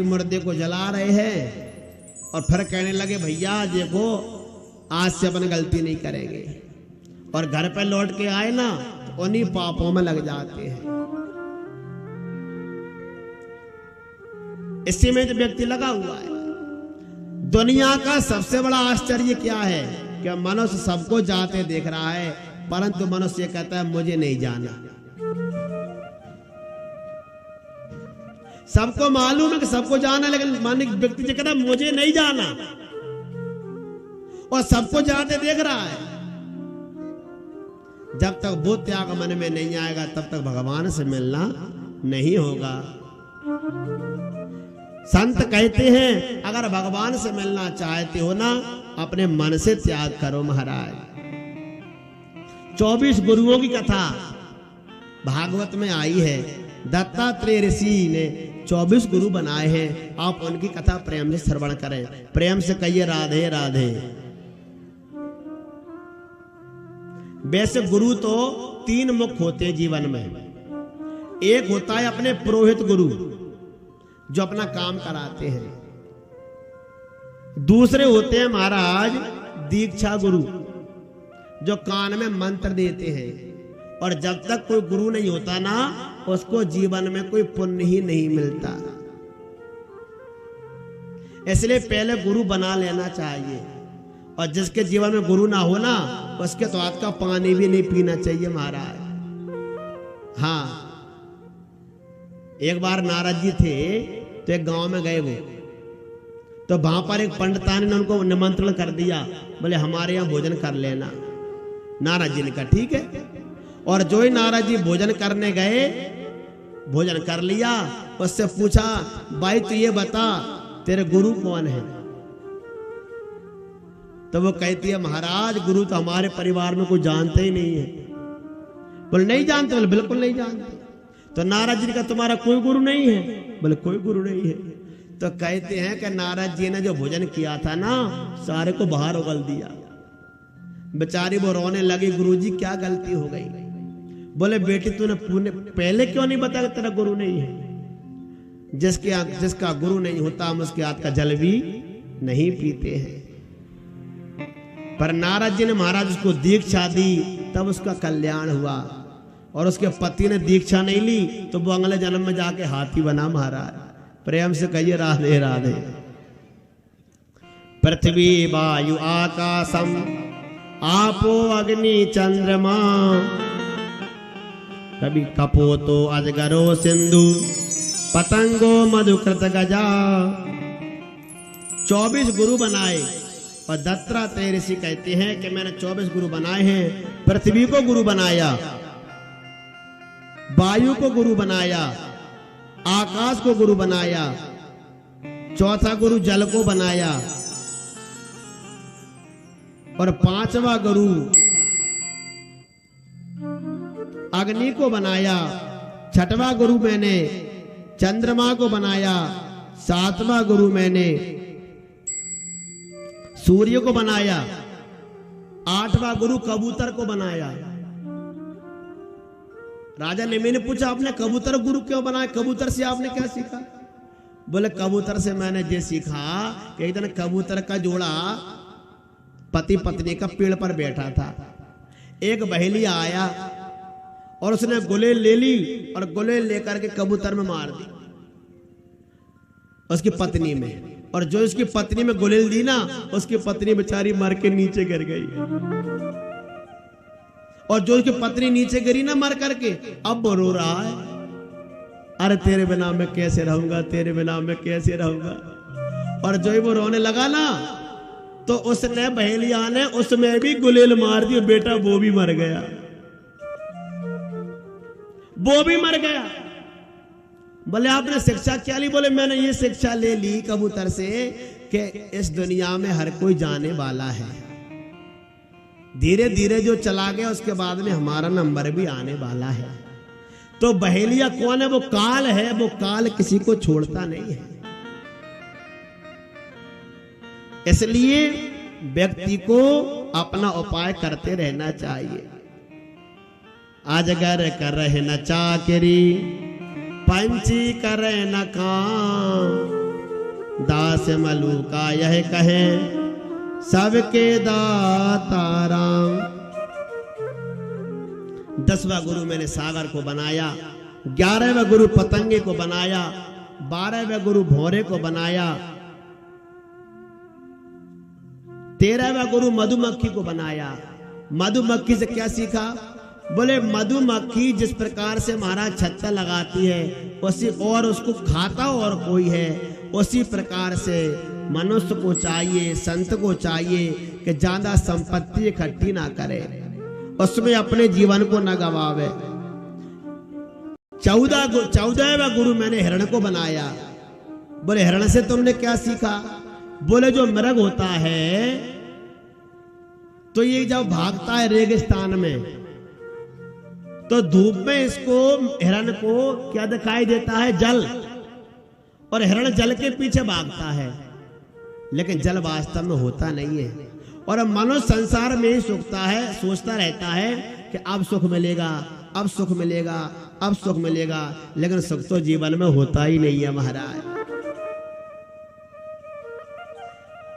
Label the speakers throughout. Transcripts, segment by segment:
Speaker 1: मुर्दे को जला रहे हैं और फिर कहने लगे भैया देखो आज से अपन गलती नहीं करेंगे, और घर पे लौट के आए ना तो उन्हीं पापों में लग जाते हैं। इसी में जो व्यक्ति लगा हुआ है। दुनिया का सबसे बड़ा आश्चर्य क्या है कि मनुष्य सबको जाते देख रहा है, परंतु मनुष्य कहता है मुझे नहीं जाना। सबको मालूम है कि सबको जाना, लेकिन मानिक व्यक्ति जो कहता है मुझे नहीं जाना, और सबको जाते देख रहा है। जब तक वो त्याग मन में नहीं आएगा तब तक भगवान से मिलना नहीं होगा। संत कहते हैं अगर भगवान से मिलना चाहते हो ना, अपने मन से त्याग करो महाराज। 24 गुरुओं की कथा भागवत में आई है। दत्तात्रेय ऋषि ने 24 गुरु बनाए हैं। आप उनकी कथा प्रेम से श्रवण करें, प्रेम से कहिए राधे राधे। वैसे गुरु तो 3 मुख होते हैं जीवन में। एक होता है अपने पुरोहित गुरु जो अपना काम कराते हैं। दूसरे होते हैं महाराज दीक्षा गुरु जो कान में मंत्र देते हैं। और जब तक कोई गुरु नहीं होता ना, उसको जीवन में कोई पुण्य ही नहीं मिलता। इसलिए पहले गुरु बना लेना चाहिए, और जिसके जीवन में गुरु ना हो ना, उसके तो हाथ का पानी भी नहीं पीना चाहिए महाराज। हाँ, एक बार नारद जी थे तो एक गांव में गए वो, तो वहां पर एक पंडितानी ने उनको निमंत्रण कर दिया, बोले हमारे यहाँ भोजन कर लेना। नारद जी ने कहा ठीक है। और जो ही नारद जी भोजन करने गए, भोजन कर लिया, उससे पूछा भाई तू ये बता तेरे गुरु कौन है? तो वो कहती है महाराज गुरु तो हमारे परिवार में कोई जानते ही नहीं है। बोले नहीं जानते? बोले बिल्कुल नहीं जानते। तो नारद जी का तुम्हारा कोई गुरु नहीं है? बोले कोई गुरु नहीं है। तो कहते हैं कि नारद जी ने जो भोजन किया था ना, सारे को बाहर उगल दिया। बेचारी वो रोने लगी, गुरुजी क्या गलती हो गई? बोले बेटी तूने पहले क्यों नहीं बताया तेरा गुरु नहीं है? जिसका गुरु नहीं होता हम उसके हाथ का जल भी नहीं पीते हैं। पर नारद जी ने महाराज उसको दीक्षा दी, तब उसका कल्याण हुआ। और उसके पति ने दीक्षा नहीं ली तो वो अगले जन्म में जाके हाथी बना महाराज। प्रेम से कहिए राधे राधे। पृथ्वी वायु आकाशम आपो अग्नि चंद्रमा कभी कपोतो अजगरो सिंधु पतंगो मधुकृत गजा। 24 गुरु बनाए, और दत्तात्रेय ऋषि कहते हैं कि मैंने 24 गुरु बनाए हैं। पृथ्वी को गुरु बनाया, वायु को गुरु बनाया, आकाश को गुरु बनाया, चौथा गुरु जल को बनाया, और 5वां गुरु अग्नि को बनाया, 6वां गुरु मैंने चंद्रमा को बनाया, 7वां गुरु मैंने सूर्य को बनाया, 8वां गुरु कबूतर को बनाया। राजा नेमी ने पूछा आपने कबूतर गुरु क्यों बनाया? कबूतर से आपने क्या सीखा? बोले कबूतर से मैंने ये सीखा कि एक दिन कबूतर का जोड़ा पति पत्नी का पेड़ पर बैठा था। एक बहेलिया आया और उसने गुलेल ले ली और गुलेल लेकर के कबूतर में मार दी उसकी पत्नी में। और जो उसकी पत्नी में गुलेल दी ना, उसकी पत्नी बेचारी मर के नीचे गिर गई। और जो उसकी पत्नी नीचे गिरी ना मर करके, अब वो रो रहा है, अरे तेरे बिना मैं कैसे रहूंगा, तेरे बिना मैं कैसे रहूंगा। और जो ही वो रोने लगा ना, तो उसने बहेलिया ने उसमें भी गुलेल मार दी, बेटा वो भी मर गया, वो भी मर गया। बोले आपने शिक्षा क्या ली? बोले मैंने ये शिक्षा ले ली कबूतर से कि इस दुनिया में हर कोई जाने वाला है। धीरे धीरे जो चला गया उसके बाद में हमारा नंबर भी आने वाला है। तो बहेलिया कौन है? वो काल है। वो काल किसी को छोड़ता नहीं है। इसलिए व्यक्ति को अपना उपाय करते रहना चाहिए। अजगर करे न चाकरी, पंछी करे न काम, से मलू का यह कहे सबके दाता राम। 10वां गुरु मैंने सागर को बनाया, 11वां गुरु पतंगे को बनाया, 12वां गुरु भौरे को बनाया, 13वां गुरु मधुमक्खी को बनाया। मधुमक्खी से क्या सीखा? बोले मधुमक्खी जिस प्रकार से महाराज छत्ता लगाती है उसी और उसको खाता और कोई है, उसी प्रकार से मनुष्य को चाहिए, संत को चाहिए कि ज्यादा संपत्ति इकट्ठी ना करे, उसमें अपने जीवन को न गवावे। 14वां गुरु मैंने हिरण को बनाया। बोले हिरण से तुमने क्या सीखा? बोले जो मृग होता है तो ये जब भागता है रेगिस्तान में तो धूप में इसको हिरण को क्या दिखाई देता है? जल। और हिरण जल के पीछे भागता है, लेकिन जल वास्तव में होता नहीं है। और मनुष्य संसार में ही सोचता रहता है कि अब सुख मिलेगा, अब सुख मिलेगा, अब सुख मिलेगा, लेकिन सुख तो जीवन में होता ही नहीं है महाराज।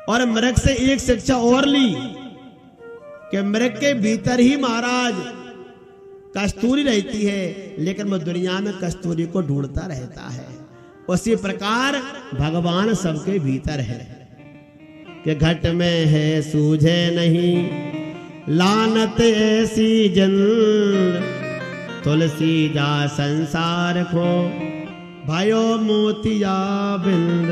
Speaker 1: और मृग से एक शिक्षा और ली कि मृग के भीतर ही महाराज कस्तूरी रहती है, लेकिन वो दुनिया में कस्तूरी को ढूंढता रहता है। उसी प्रकार भगवान सबके भीतर है कि घट में है सूझे नहीं लानत ऐसी जन, तुलसी जा संसार को भयो मोतिया बिंद।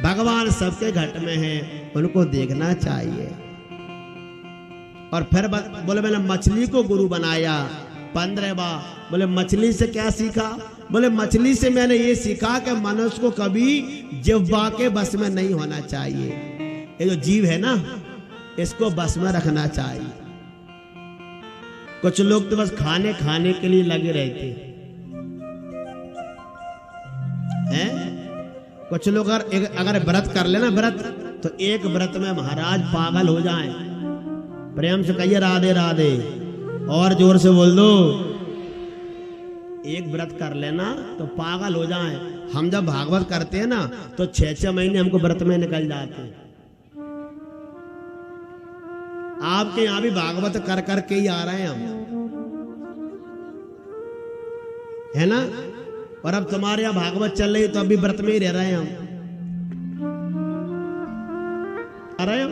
Speaker 1: भगवान सबके घट में है, उनको देखना चाहिए। और फिर बोले मैंने मछली को गुरु बनाया। 15वां बोले मछली से क्या सीखा? बोले मछली से मैंने ये सीखा कि मनुष्य को कभी जिह्वा के बस में नहीं होना चाहिए। ये जो जीव है ना, इसको बस में रखना चाहिए। कुछ लोग तो बस खाने के लिए लगे रहते हैं। कुछ लोग अगर व्रत कर लेना व्रत, तो एक व्रत में महाराज पागल हो जाएं। प्रेम से कहिए राधे राधे, और जोर से बोल दो। एक व्रत कर लेना तो पागल हो जाएं। हम जब भागवत करते हैं ना तो 6-6 महीने हमको व्रत में निकल जाते हैं। आपके यहां भी भागवत कर करके ही आ रहे हैं हम, है ना? और अब तुम्हारे यहां भागवत चल रही तो अभी व्रत में ही रह रहे हैं हम। आ रहे हो?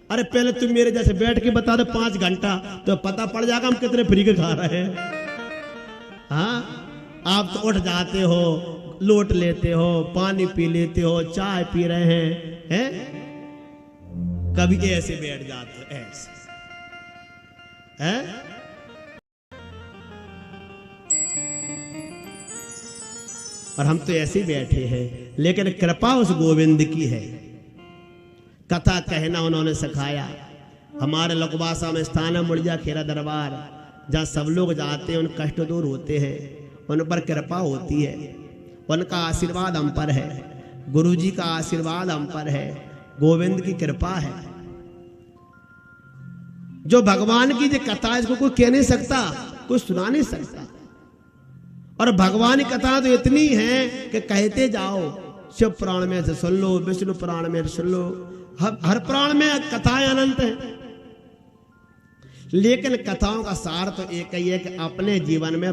Speaker 1: अरे पहले तुम मेरे जैसे बैठ के बता दो 5 घंटा, तो पता पड़ जाएगा हम कितने फ्री के खा रहे हैं। हाँ, आप तो उठ जाते हो, लोट लेते हो, पानी पी लेते हो, चाय पी रहे हैं? कभी ऐसे बैठ जाते हो ऐसे, हैं? और हम तो ऐसे ही बैठे हैं, लेकिन कृपा उस गोविंद की है। कथा कहना उन्होंने सिखाया। हमारे लकवासा में स्थान है मुड़िया खेरा दरबार, जहाँ सब लोग जाते हैं, उन कष्ट दूर होते हैं, उन पर कृपा होती है, उनका आशीर्वाद हम पर है, गुरु जी का आशीर्वाद हम पर है, गोविंद की कृपा है। जो भगवान की जो कथा, इसको कोई कह नहीं सकता, कोई सुना नहीं सकता। और भगवान की कथा तो इतनी है कि कहते जाओ। शिव पुराण में से सुन लो, विष्णु पुराण में सुन लो, हर पुराण में कथाएं अनंत हैं। लेकिन कथाओं का सार तो एक ही है कि अपने जीवन में